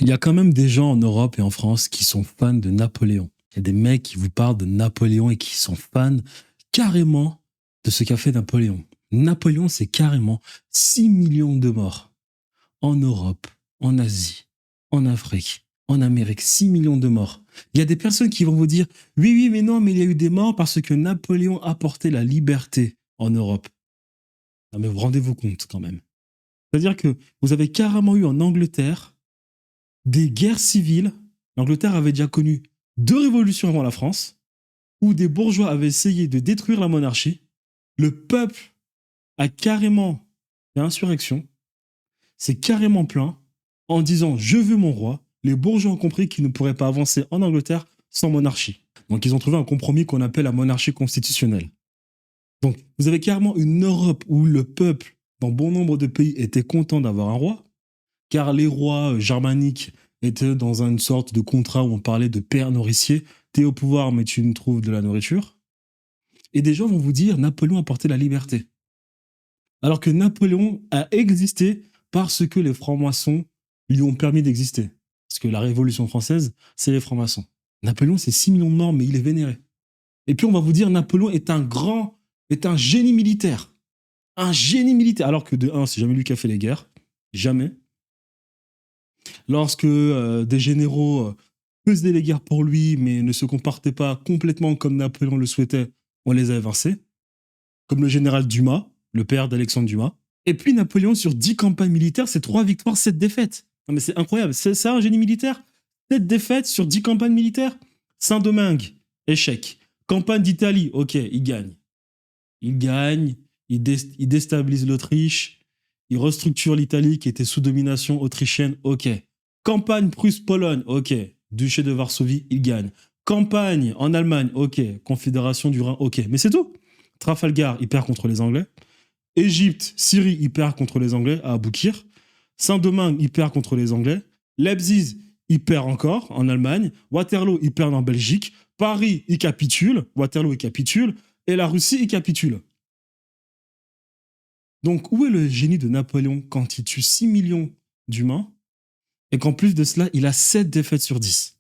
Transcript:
Il y a quand même des gens en Europe et en France qui sont fans de Napoléon. Il y a des mecs qui vous parlent de Napoléon et qui sont fans carrément de ce qu'a fait Napoléon. Napoléon, c'est carrément 6 millions de morts en Europe, en Asie, en Afrique, en Amérique. 6 millions de morts. Il y a des personnes qui vont vous dire oui, oui, mais non, mais il y a eu des morts parce que Napoléon apportait la liberté en Europe. Non, mais vous rendez-vous compte quand même. C'est-à-dire que vous avez carrément eu en Angleterre des guerres civiles. L'Angleterre avait déjà connu 2 révolutions avant la France, où des bourgeois avaient essayé de détruire la monarchie. Le peuple a carrément fait insurrection, s'est carrément plaint en disant « Je veux mon roi ». Les bourgeois ont compris qu'ils ne pourraient pas avancer en Angleterre sans monarchie. Donc ils ont trouvé un compromis qu'on appelle la monarchie constitutionnelle. Donc vous avez carrément une Europe où le peuple, dans bon nombre de pays, était content d'avoir un roi, car les rois germaniques étaient dans une sorte de contrat où on parlait de père nourricier. T'es au pouvoir, mais tu nous trouves de la nourriture. Et des gens vont vous dire Napoléon a porté la liberté. Alors que Napoléon a existé parce que les francs-maçons lui ont permis d'exister. Parce que la Révolution française, c'est les francs-maçons. Napoléon, c'est 6 millions de morts, mais il est vénéré. Et puis on va vous dire Napoléon est un génie militaire. Un génie militaire. Alors que de un, c'est jamais lui qui a fait les guerres. Jamais. Lorsque des généraux faisaient les guerres pour lui, mais ne se comportaient pas complètement comme Napoléon le souhaitait, on les a évincés. Comme le général Dumas, le père d'Alexandre Dumas. Et puis Napoléon, sur 10 campagnes militaires, c'est 3 victoires, 7 défaites. Non mais c'est incroyable, c'est ça un génie militaire. 7 défaites sur 10 campagnes militaires. Saint-Domingue, échec. Campagne d'Italie, ok, il gagne. Il gagne, il déstabilise l'Autriche, il restructure l'Italie qui était sous domination autrichienne, ok. Campagne Prusse-Pologne, ok. Duché de Varsovie, il gagne. Campagne en Allemagne, ok. Confédération du Rhin, ok. Mais c'est tout. Trafalgar, il perd contre les Anglais. Égypte, Syrie, il perd contre les Anglais à Aboukir. Saint-Domingue, il perd contre les Anglais. Leipzig, il perd encore en Allemagne. Waterloo, il perd en Belgique. Paris, il capitule. Waterloo, il capitule. Et la Russie, il capitule. Donc, où est le génie de Napoléon quand il tue 6 millions d'humains et qu'en plus de cela, il a 7 défaites sur 10?